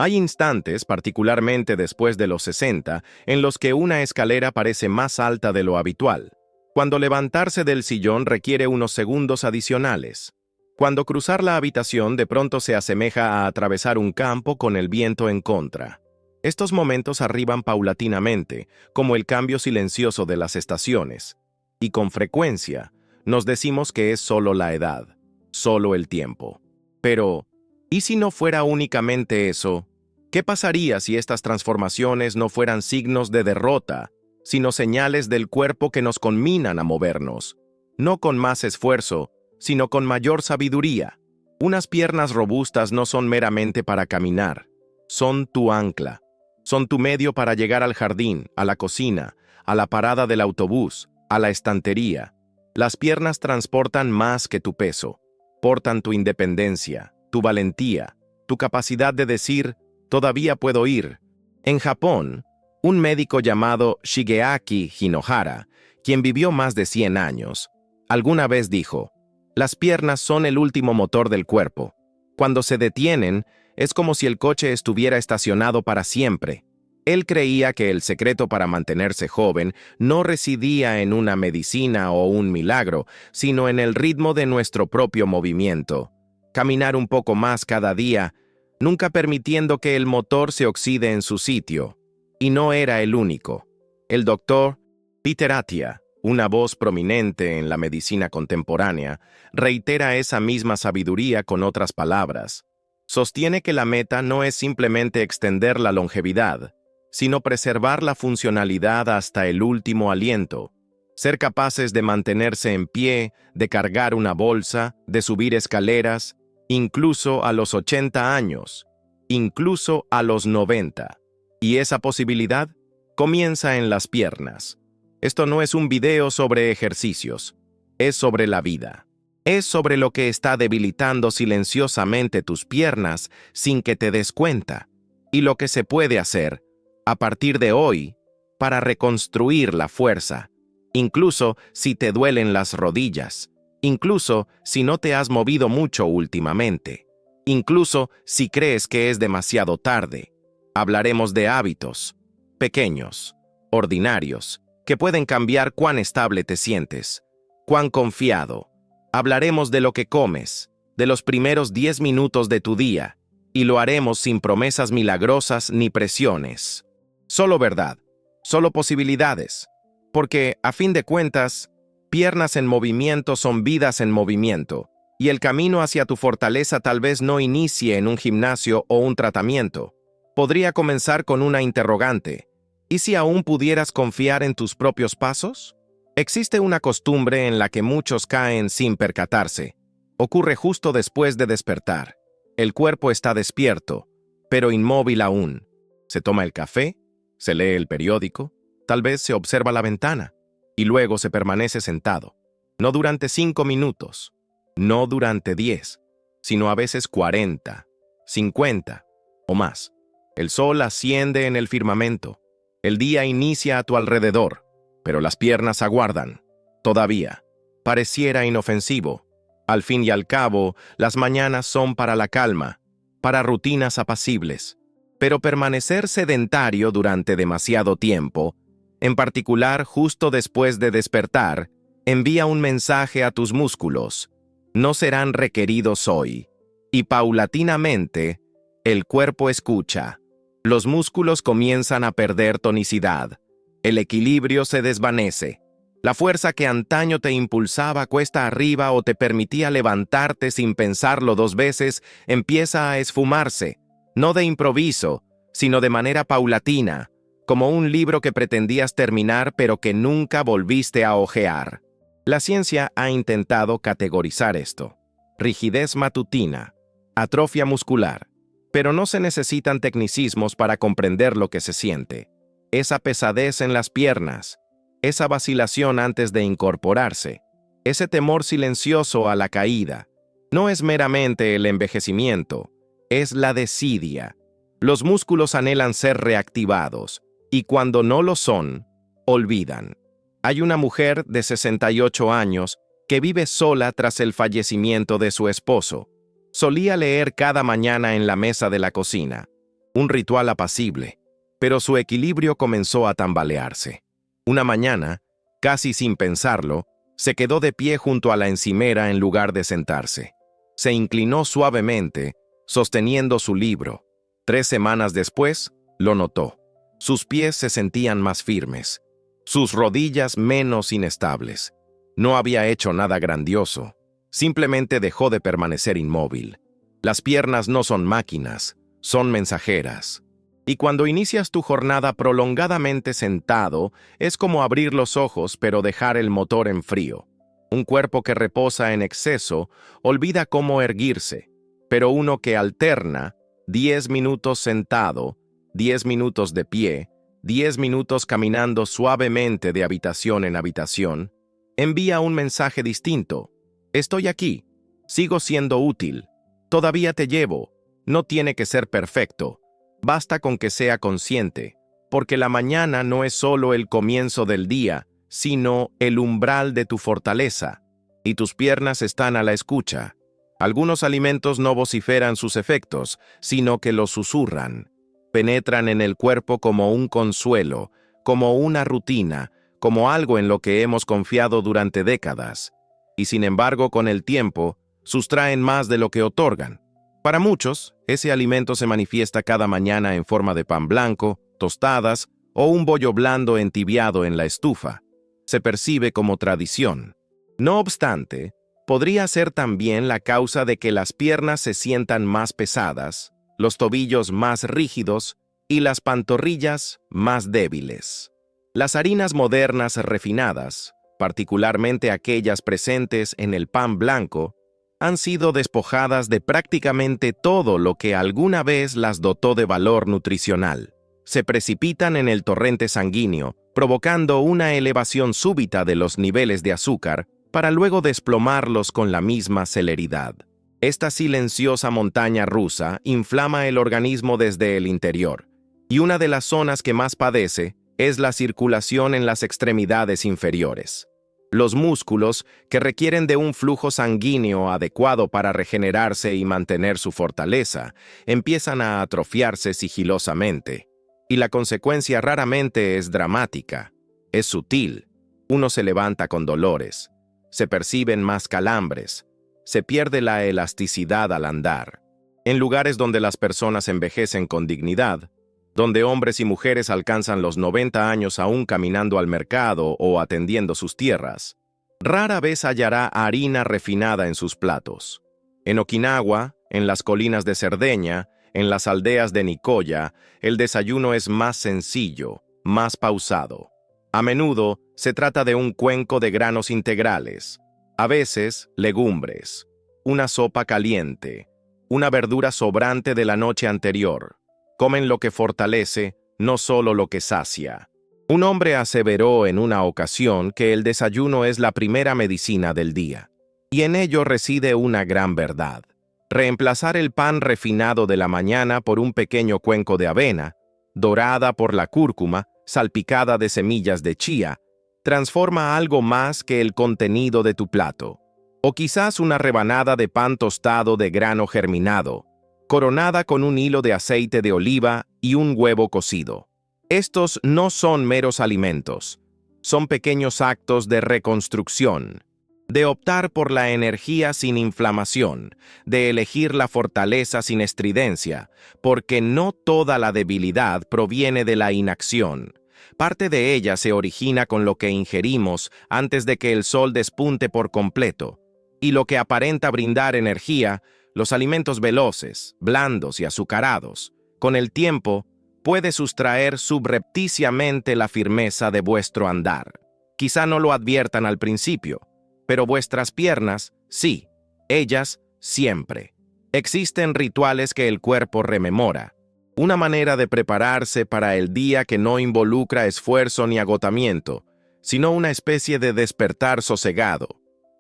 Hay instantes, particularmente después de los 60, en los que una escalera parece más alta de lo habitual. Cuando levantarse del sillón requiere unos segundos adicionales. Cuando cruzar la habitación de pronto se asemeja a atravesar un campo con el viento en contra. Estos momentos arriban paulatinamente, como el cambio silencioso de las estaciones. Y con frecuencia, nos decimos que es solo la edad, solo el tiempo. Pero, ¿y si no fuera únicamente eso? ¿Qué pasaría si estas transformaciones no fueran signos de derrota, sino señales del cuerpo que nos conminan a movernos? No con más esfuerzo, sino con mayor sabiduría. Unas piernas robustas no son meramente para caminar, son tu ancla. Son tu medio para llegar al jardín, a la cocina, a la parada del autobús, a la estantería. Las piernas transportan más que tu peso. Portan tu independencia, tu valentía, tu capacidad de decir, todavía puedo ir. En Japón, un médico llamado Shigeaki Hinohara, quien vivió más de 100 años, alguna vez dijo, las piernas son el último motor del cuerpo. Cuando se detienen, es como si el coche estuviera estacionado para siempre. Él creía que el secreto para mantenerse joven no residía en una medicina o un milagro, sino en el ritmo de nuestro propio movimiento. Caminar un poco más cada día, nunca permitiendo que el motor se oxide en su sitio. Y no era el único. El doctor Peter Attia, una voz prominente en la medicina contemporánea, reitera esa misma sabiduría con otras palabras. Sostiene que la meta no es simplemente extender la longevidad, sino preservar la funcionalidad hasta el último aliento. Ser capaces de mantenerse en pie, de cargar una bolsa, de subir escaleras, incluso a los 80 años, incluso a los 90. Y esa posibilidad comienza en las piernas. Esto no es un video sobre ejercicios, es sobre la vida. Es sobre lo que está debilitando silenciosamente tus piernas sin que te des cuenta, y lo que se puede hacer, a partir de hoy, para reconstruir la fuerza, incluso si te duelen las rodillas, incluso si no te has movido mucho últimamente, incluso si crees que es demasiado tarde. Hablaremos de hábitos, pequeños, ordinarios, que pueden cambiar cuán estable te sientes, cuán confiado. Hablaremos de lo que comes, de los primeros 10 minutos de tu día, y lo haremos sin promesas milagrosas ni presiones. Solo verdad, solo posibilidades, porque, a fin de cuentas, piernas en movimiento son vidas en movimiento, y el camino hacia tu fortaleza tal vez no inicie en un gimnasio o un tratamiento. Podría comenzar con una interrogante. ¿Y si aún pudieras confiar en tus propios pasos? Existe una costumbre en la que muchos caen sin percatarse. Ocurre justo después de despertar. El cuerpo está despierto, pero inmóvil aún. Se toma el café, se lee el periódico, tal vez se observa la ventana, y luego se permanece sentado. No durante 5 minutos, no durante 10, sino a veces 40, 50 o más. El sol asciende en el firmamento. El día inicia a tu alrededor. Pero las piernas aguardan, todavía. Pareciera inofensivo. Al fin y al cabo, las mañanas son para la calma, para rutinas apacibles. Pero permanecer sedentario durante demasiado tiempo, en particular justo después de despertar, envía un mensaje a tus músculos. No serán requeridos hoy. Y paulatinamente, el cuerpo escucha. Los músculos comienzan a perder tonicidad. El equilibrio se desvanece. La fuerza que antaño te impulsaba cuesta arriba o te permitía levantarte sin pensarlo 2 veces empieza a esfumarse, no de improviso, sino de manera paulatina, como un libro que pretendías terminar pero que nunca volviste a hojear. La ciencia ha intentado categorizar esto. Rigidez matutina, atrofia muscular, pero no se necesitan tecnicismos para comprender lo que se siente. Esa pesadez en las piernas, esa vacilación antes de incorporarse, ese temor silencioso a la caída, no es meramente el envejecimiento, es la desidia. Los músculos anhelan ser reactivados, y cuando no lo son, olvidan. Hay una mujer de 68 años que vive sola tras el fallecimiento de su esposo. Solía leer cada mañana en la mesa de la cocina. un ritual apacible, pero su equilibrio comenzó a tambalearse. Una mañana, casi sin pensarlo, se quedó de pie junto a la encimera en lugar de sentarse. Se inclinó suavemente, sosteniendo su libro. 3 semanas después, lo notó. Sus pies se sentían más firmes, sus rodillas menos inestables. No había hecho nada grandioso, simplemente dejó de permanecer inmóvil. Las piernas no son máquinas, son mensajeras. Y cuando inicias tu jornada prolongadamente sentado, es como abrir los ojos pero dejar el motor en frío. Un cuerpo que reposa en exceso olvida cómo erguirse, pero uno que alterna 10 minutos sentado, 10 minutos de pie, 10 minutos caminando suavemente de habitación en habitación, envía un mensaje distinto. Estoy aquí, sigo siendo útil, todavía te llevo, no tiene que ser perfecto. Basta con que sea consciente, porque la mañana no es solo el comienzo del día, sino el umbral de tu fortaleza, y tus piernas están a la escucha. Algunos alimentos no vociferan sus efectos, sino que los susurran. Penetran en el cuerpo como un consuelo, como una rutina, como algo en lo que hemos confiado durante décadas, y sin embargo con el tiempo, sustraen más de lo que otorgan. Para muchos, ese alimento se manifiesta cada mañana en forma de pan blanco, tostadas o un bollo blando entibiado en la estufa. Se percibe como tradición. No obstante, podría ser también la causa de que las piernas se sientan más pesadas, los tobillos más rígidos y las pantorrillas más débiles. Las harinas modernas refinadas, particularmente aquellas presentes en el pan blanco, han sido despojadas de prácticamente todo lo que alguna vez las dotó de valor nutricional. Se precipitan en el torrente sanguíneo, provocando una elevación súbita de los niveles de azúcar, para luego desplomarlos con la misma celeridad. Esta silenciosa montaña rusa inflama el organismo desde el interior, y una de las zonas que más padece es la circulación en las extremidades inferiores. Los músculos, que requieren de un flujo sanguíneo adecuado para regenerarse y mantener su fortaleza, empiezan a atrofiarse sigilosamente. Y la consecuencia raramente es dramática, es sutil. Uno se levanta con dolores, se perciben más calambres, se pierde la elasticidad al andar. En lugares donde las personas envejecen con dignidad, donde hombres y mujeres alcanzan los 90 años aún caminando al mercado o atendiendo sus tierras, rara vez hallará harina refinada en sus platos. En Okinawa, en las colinas de Cerdeña, en las aldeas de Nicoya, el desayuno es más sencillo, más pausado. A menudo se trata de un cuenco de granos integrales, a veces legumbres, una sopa caliente, una verdura sobrante de la noche anterior. Comen lo que fortalece, no solo lo que sacia. Un hombre aseveró en una ocasión que el desayuno es la primera medicina del día, y en ello reside una gran verdad. Reemplazar el pan refinado de la mañana por un pequeño cuenco de avena, dorada por la cúrcuma, salpicada de semillas de chía, transforma algo más que el contenido de tu plato. O quizás una rebanada de pan tostado de grano germinado, coronada con un hilo de aceite de oliva y un huevo cocido. Estos no son meros alimentos, son pequeños actos de reconstrucción, de optar por la energía sin inflamación, de elegir la fortaleza sin estridencia, porque no toda la debilidad proviene de la inacción. Parte de ella se origina con lo que ingerimos antes de que el sol despunte por completo, y lo que aparenta brindar energía, los alimentos veloces, blandos y azucarados, con el tiempo, puede sustraer subrepticiamente la firmeza de vuestro andar. Quizá no lo adviertan al principio, pero vuestras piernas, sí, ellas siempre. Existen rituales que el cuerpo rememora, una manera de prepararse para el día que no involucra esfuerzo ni agotamiento, sino una especie de despertar sosegado.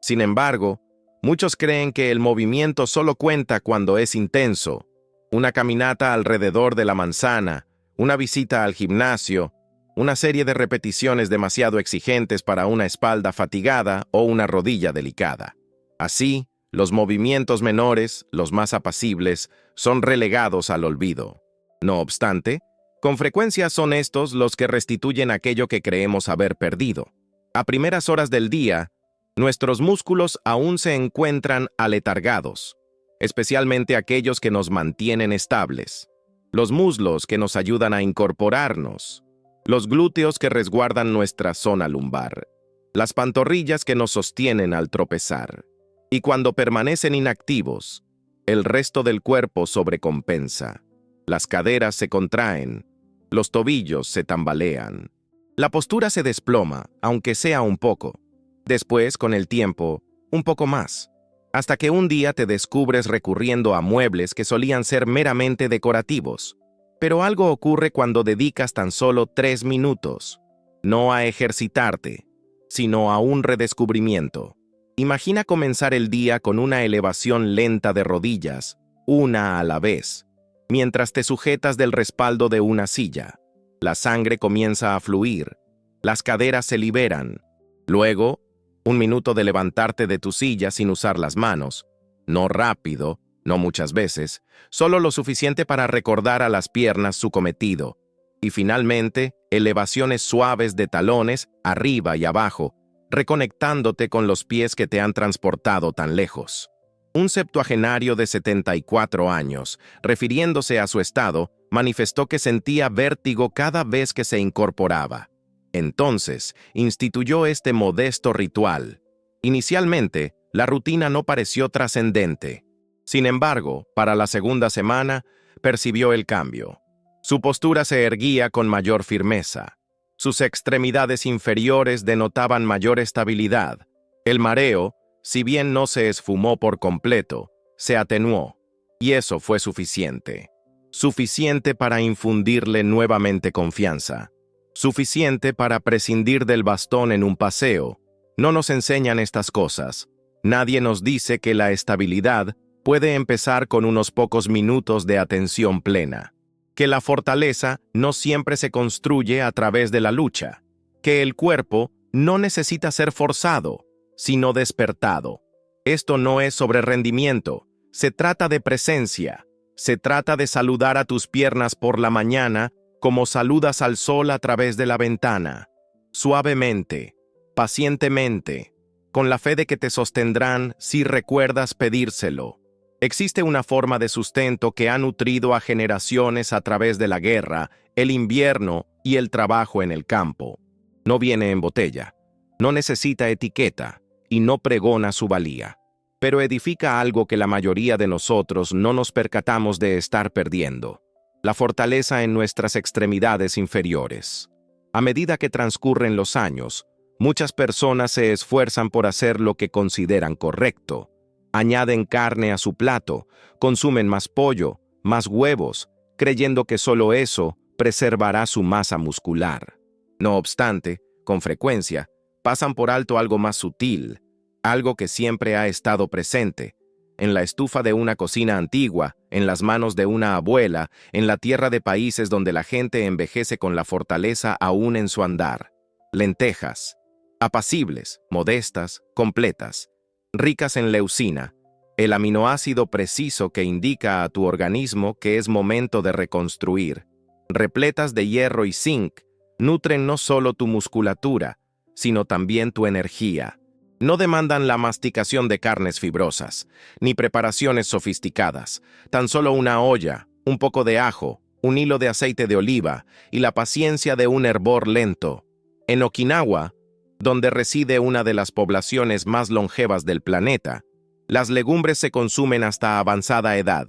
Sin embargo, muchos creen que el movimiento solo cuenta cuando es intenso. Una caminata alrededor de la manzana, una visita al gimnasio, una serie de repeticiones demasiado exigentes para una espalda fatigada o una rodilla delicada. Así, los movimientos menores, los más apacibles, son relegados al olvido. No obstante, con frecuencia son estos los que restituyen aquello que creemos haber perdido. A primeras horas del día, nuestros músculos aún se encuentran aletargados, especialmente aquellos que nos mantienen estables. Los muslos que nos ayudan a incorporarnos, los glúteos que resguardan nuestra zona lumbar, las pantorrillas que nos sostienen al tropezar. Y cuando permanecen inactivos, el resto del cuerpo sobrecompensa. Las caderas se contraen, los tobillos se tambalean. La postura se desploma, aunque sea un poco. Después, con el tiempo, un poco más, hasta que un día te descubres recurriendo a muebles que solían ser meramente decorativos. Pero algo ocurre cuando dedicas tan solo 3 minutos, no a ejercitarte, sino a un redescubrimiento. Imagina comenzar el día con una elevación lenta de rodillas, una a la vez, mientras te sujetas del respaldo de una silla. La sangre comienza a fluir, las caderas se liberan. Luego, un minuto de levantarte de tu silla sin usar las manos, no rápido, no muchas veces, solo lo suficiente para recordar a las piernas su cometido. Y finalmente, elevaciones suaves de talones arriba y abajo, reconectándote con los pies que te han transportado tan lejos. Un septuagenario de 74 años, refiriéndose a su estado, manifestó que sentía vértigo cada vez que se incorporaba. Entonces, instituyó este modesto ritual. Inicialmente, la rutina no pareció trascendente. Sin embargo, para la segunda semana, percibió el cambio. Su postura se erguía con mayor firmeza. Sus extremidades inferiores denotaban mayor estabilidad. El mareo, si bien no se esfumó por completo, se atenuó, y eso fue suficiente. Suficiente para infundirle nuevamente confianza. Suficiente para prescindir del bastón en un paseo. No nos enseñan estas cosas. Nadie nos dice que la estabilidad puede empezar con unos pocos minutos de atención plena. Que la fortaleza no siempre se construye a través de la lucha. Que el cuerpo no necesita ser forzado, sino despertado. Esto no es sobre rendimiento, se trata de presencia. Se trata de saludar a tus piernas por la mañana como saludas al sol a través de la ventana. Suavemente, pacientemente, con la fe de que te sostendrán si recuerdas pedírselo. Existe una forma de sustento que ha nutrido a generaciones a través de la guerra, el invierno y el trabajo en el campo. No viene en botella, no necesita etiqueta y no pregona su valía, pero edifica algo que la mayoría de nosotros no nos percatamos de estar perdiendo: la fortaleza en nuestras extremidades inferiores. A medida que transcurren los años, muchas personas se esfuerzan por hacer lo que consideran correcto. Añaden carne a su plato, consumen más pollo, más huevos, creyendo que solo eso preservará su masa muscular. No obstante, con frecuencia, pasan por alto algo más sutil, algo que siempre ha estado presente, en la estufa de una cocina antigua, en las manos de una abuela, en la tierra de países donde la gente envejece con la fortaleza aún en su andar. Lentejas, apacibles, modestas, completas, ricas en leucina, el aminoácido preciso que indica a tu organismo que es momento de reconstruir. Repletas de hierro y zinc, nutren no solo tu musculatura, sino también tu energía. No demandan la masticación de carnes fibrosas, ni preparaciones sofisticadas, tan solo una olla, un poco de ajo, un hilo de aceite de oliva y la paciencia de un hervor lento. En Okinawa, donde reside una de las poblaciones más longevas del planeta, las legumbres se consumen hasta avanzada edad,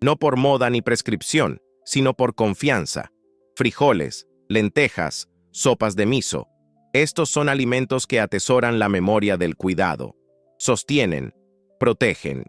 no por moda ni prescripción, sino por confianza. Frijoles, lentejas, sopas de miso. Estos son alimentos que atesoran la memoria del cuidado. Sostienen, protegen,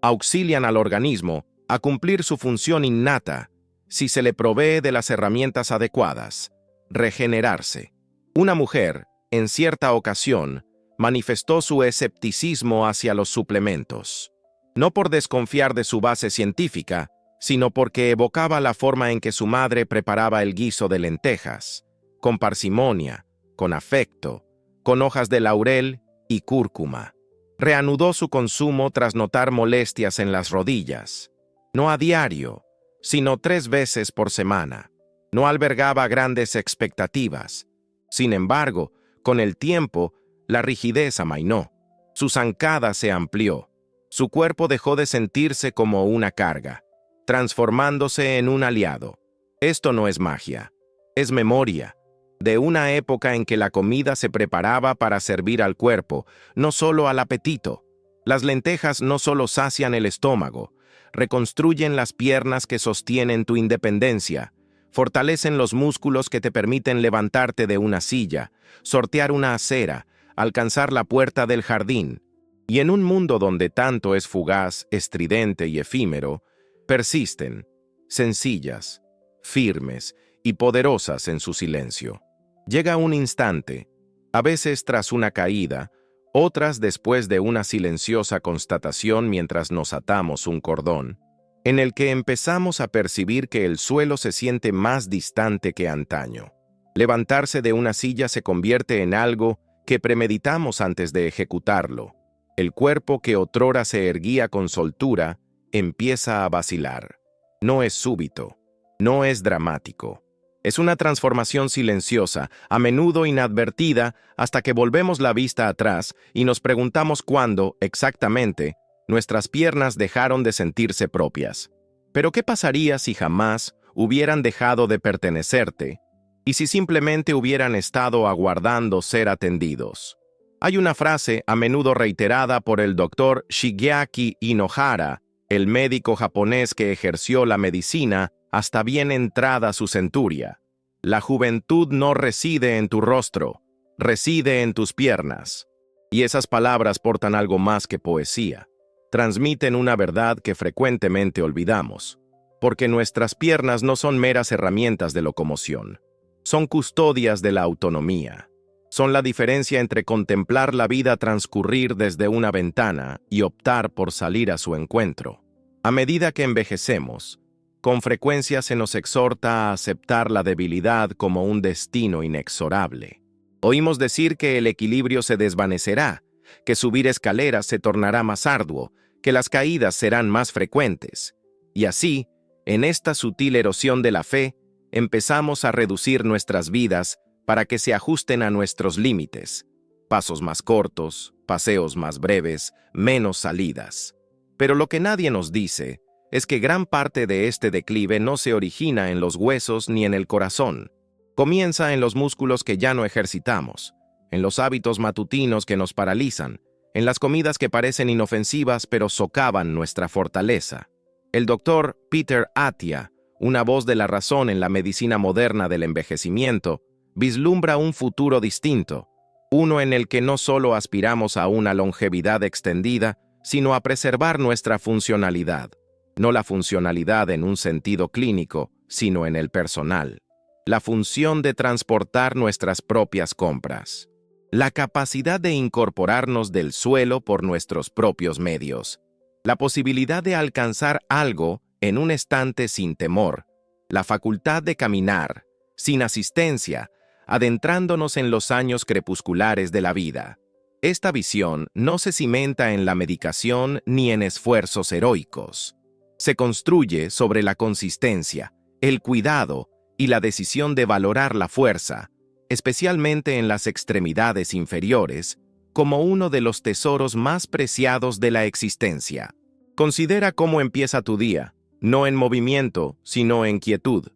auxilian al organismo a cumplir su función innata si se le provee de las herramientas adecuadas: regenerarse. Una mujer, en cierta ocasión, manifestó su escepticismo hacia los suplementos, no por desconfiar de su base científica, sino porque evocaba la forma en que su madre preparaba el guiso de lentejas, con parsimonia, con afecto, con hojas de laurel y cúrcuma. Reanudó su consumo tras notar molestias en las rodillas, no a diario, sino 3 veces por semana. No albergaba grandes expectativas. Sin embargo, con el tiempo, la rigidez amainó. Su zancada se amplió. Su cuerpo dejó de sentirse como una carga, transformándose en un aliado. Esto no es magia, es memoria, de una época en que la comida se preparaba para servir al cuerpo, no solo al apetito. Las lentejas no solo sacian el estómago, reconstruyen las piernas que sostienen tu independencia, fortalecen los músculos que te permiten levantarte de una silla, sortear una acera, alcanzar la puerta del jardín. Y en un mundo donde tanto es fugaz, estridente y efímero, persisten, sencillas, firmes y poderosas en su silencio. Llega un instante, a veces tras una caída, otras después de una silenciosa constatación mientras nos atamos un cordón, en el que empezamos a percibir que el suelo se siente más distante que antaño. Levantarse de una silla se convierte en algo que premeditamos antes de ejecutarlo. El cuerpo que otrora se erguía con soltura empieza a vacilar. No es súbito, no es dramático. Es una transformación silenciosa, a menudo inadvertida, hasta que volvemos la vista atrás y nos preguntamos cuándo, exactamente, nuestras piernas dejaron de sentirse propias. Pero ¿qué pasaría si jamás hubieran dejado de pertenecerte y si simplemente hubieran estado aguardando ser atendidos? Hay una frase a menudo reiterada por el doctor Shigeaki Inohara, el médico japonés que ejerció la medicina hasta bien entrada su centuria. La juventud no reside en tu rostro, reside en tus piernas. Y esas palabras portan algo más que poesía. Transmiten una verdad que frecuentemente olvidamos, porque nuestras piernas no son meras herramientas de locomoción. Son custodias de la autonomía. Son la diferencia entre contemplar la vida transcurrir desde una ventana y optar por salir a su encuentro. A medida que envejecemos, con frecuencia se nos exhorta a aceptar la debilidad como un destino inexorable. Oímos decir que el equilibrio se desvanecerá, que subir escaleras se tornará más arduo, que las caídas serán más frecuentes. Y así, en esta sutil erosión de la fe, empezamos a reducir nuestras vidas para que se ajusten a nuestros límites. Pasos más cortos, paseos más breves, menos salidas. Pero lo que nadie nos dice es que gran parte de este declive no se origina en los huesos ni en el corazón. Comienza en los músculos que ya no ejercitamos, en los hábitos matutinos que nos paralizan, en las comidas que parecen inofensivas pero socavan nuestra fortaleza. El doctor Peter Attia, una voz de la razón en la medicina moderna del envejecimiento, vislumbra un futuro distinto, uno en el que no solo aspiramos a una longevidad extendida, sino a preservar nuestra funcionalidad. No la funcionalidad en un sentido clínico, sino en el personal. La función de transportar nuestras propias compras. La capacidad de incorporarnos del suelo por nuestros propios medios. La posibilidad de alcanzar algo en un estante sin temor. La facultad de caminar, sin asistencia, adentrándonos en los años crepusculares de la vida. Esta visión no se cimenta en la medicación ni en esfuerzos heroicos. Se construye sobre la consistencia, el cuidado y la decisión de valorar la fuerza, especialmente en las extremidades inferiores, como uno de los tesoros más preciados de la existencia. Considera cómo empieza tu día, no en movimiento, sino en quietud.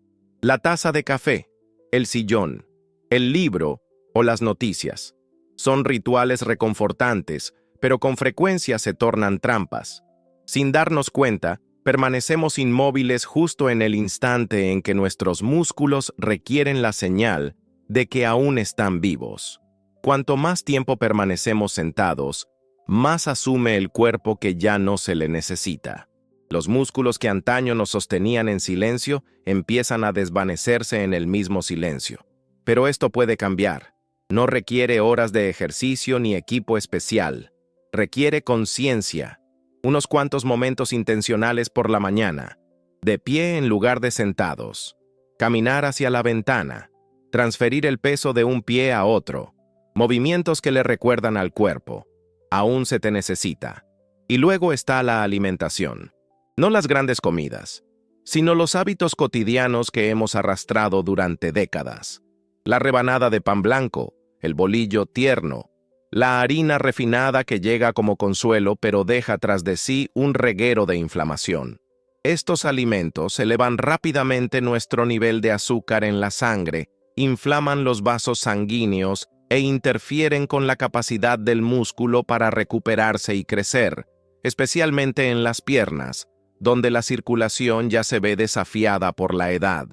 La taza de café, el sillón, el libro o las noticias. Son rituales reconfortantes, pero con frecuencia se tornan trampas. Sin darnos cuenta, permanecemos inmóviles justo en el instante en que nuestros músculos requieren la señal de que aún están vivos. Cuanto más tiempo permanecemos sentados, más asume el cuerpo que ya no se le necesita. Los músculos que antaño nos sostenían en silencio empiezan a desvanecerse en el mismo silencio. Pero esto puede cambiar. No requiere horas de ejercicio ni equipo especial. Requiere conciencia. Unos cuantos momentos intencionales por la mañana. De pie en lugar de sentados. Caminar hacia la ventana. Transferir el peso de un pie a otro. Movimientos que le recuerdan al cuerpo. Aún se te necesita. Y luego está la alimentación. No las grandes comidas, sino los hábitos cotidianos que hemos arrastrado durante décadas. La rebanada de pan blanco, el bolillo tierno, la harina refinada que llega como consuelo pero deja tras de sí un reguero de inflamación. Estos alimentos elevan rápidamente nuestro nivel de azúcar en la sangre, inflaman los vasos sanguíneos e interfieren con la capacidad del músculo para recuperarse y crecer, especialmente en las piernas, donde la circulación ya se ve desafiada por la edad.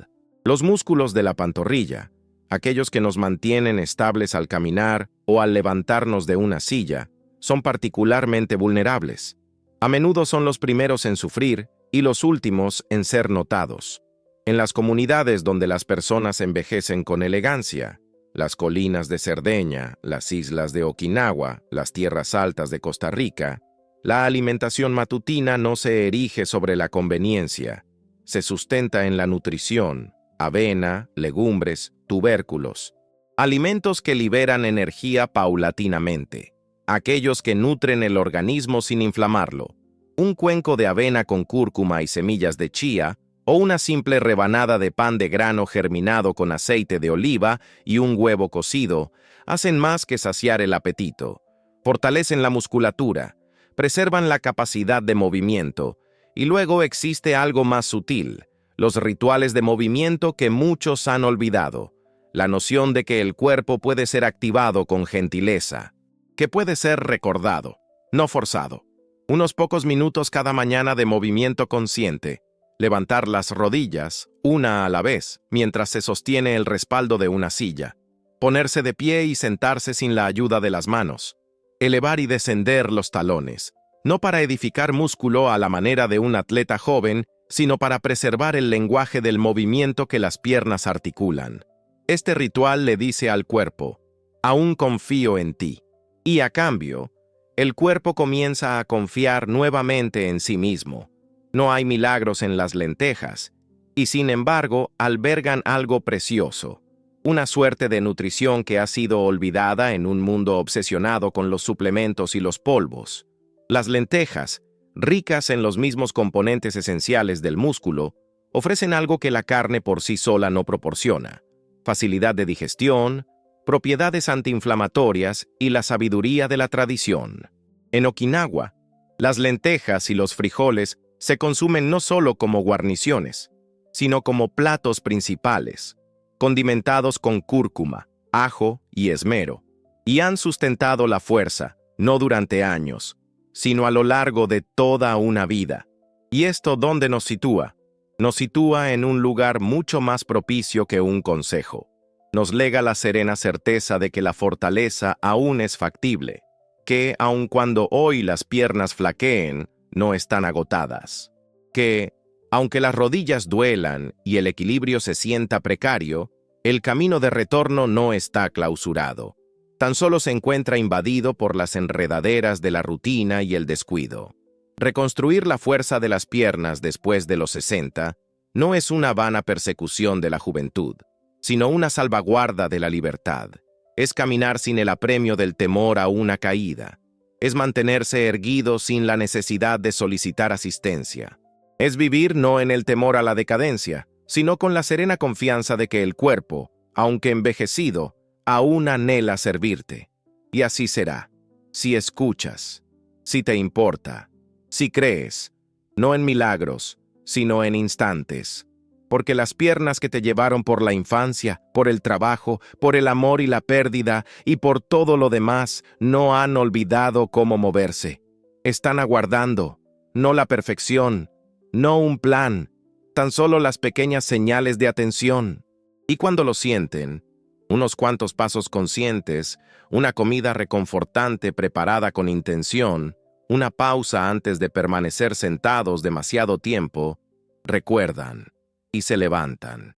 Los músculos de la pantorrilla, aquellos que nos mantienen estables al caminar o al levantarnos de una silla, son particularmente vulnerables. A menudo son los primeros en sufrir y los últimos en ser notados. En las comunidades donde las personas envejecen con elegancia, las colinas de Cerdeña, las islas de Okinawa, las tierras altas de Costa Rica, la alimentación matutina no se erige sobre la conveniencia, se sustenta en la nutrición, avena, legumbres, tubérculos, alimentos que liberan energía paulatinamente, aquellos que nutren el organismo sin inflamarlo. Un cuenco de avena con cúrcuma y semillas de chía, o una simple rebanada de pan de grano germinado con aceite de oliva y un huevo cocido, hacen más que saciar el apetito, fortalecen la musculatura, preservan la capacidad de movimiento, y luego existe algo más sutil, los rituales de movimiento que muchos han olvidado, la noción de que el cuerpo puede ser activado con gentileza, que puede ser recordado, no forzado. Unos pocos minutos cada mañana de movimiento consciente, levantar las rodillas, una a la vez, mientras se sostiene el respaldo de una silla, ponerse de pie y sentarse sin la ayuda de las manos, elevar y descender los talones, no para edificar músculo a la manera de un atleta joven, sino para preservar el lenguaje del movimiento que las piernas articulan. Este ritual le dice al cuerpo, aún confío en ti, y a cambio, el cuerpo comienza a confiar nuevamente en sí mismo. No hay milagros en las lentejas, y sin embargo albergan algo precioso, una suerte de nutrición que ha sido olvidada en un mundo obsesionado con los suplementos y los polvos. Las lentejas, ricas en los mismos componentes esenciales del músculo, ofrecen algo que la carne por sí sola no proporciona: facilidad de digestión, propiedades antiinflamatorias y la sabiduría de la tradición. En Okinawa, las lentejas y los frijoles se consumen no solo como guarniciones, sino como platos principales, condimentados con cúrcuma, ajo y esmero, y han sustentado la fuerza, no durante años, sino a lo largo de toda una vida. ¿Y esto dónde nos sitúa? Nos sitúa en un lugar mucho más propicio que un consejo. Nos lega la serena certeza de que la fortaleza aún es factible, que, aun cuando hoy las piernas flaqueen, no están agotadas, que, aunque las rodillas duelan y el equilibrio se sienta precario, el camino de retorno no está clausurado, tan solo se encuentra invadido por las enredaderas de la rutina y el descuido. Reconstruir la fuerza de las piernas después de los 60 no es una vana persecución de la juventud, sino una salvaguarda de la libertad. Es caminar sin el apremio del temor a una caída. Es mantenerse erguido sin la necesidad de solicitar asistencia. Es vivir no en el temor a la decadencia, sino con la serena confianza de que el cuerpo, aunque envejecido, aún anhela servirte. Y así será, si escuchas, si te importa, si crees, no en milagros, sino en instantes. Porque las piernas que te llevaron por la infancia, por el trabajo, por el amor y la pérdida, y por todo lo demás, no han olvidado cómo moverse. Están aguardando, no la perfección, no un plan, tan solo las pequeñas señales de atención. Y cuando lo sienten, unos cuantos pasos conscientes, una comida reconfortante preparada con intención, una pausa antes de permanecer sentados demasiado tiempo, recuerdan y se levantan.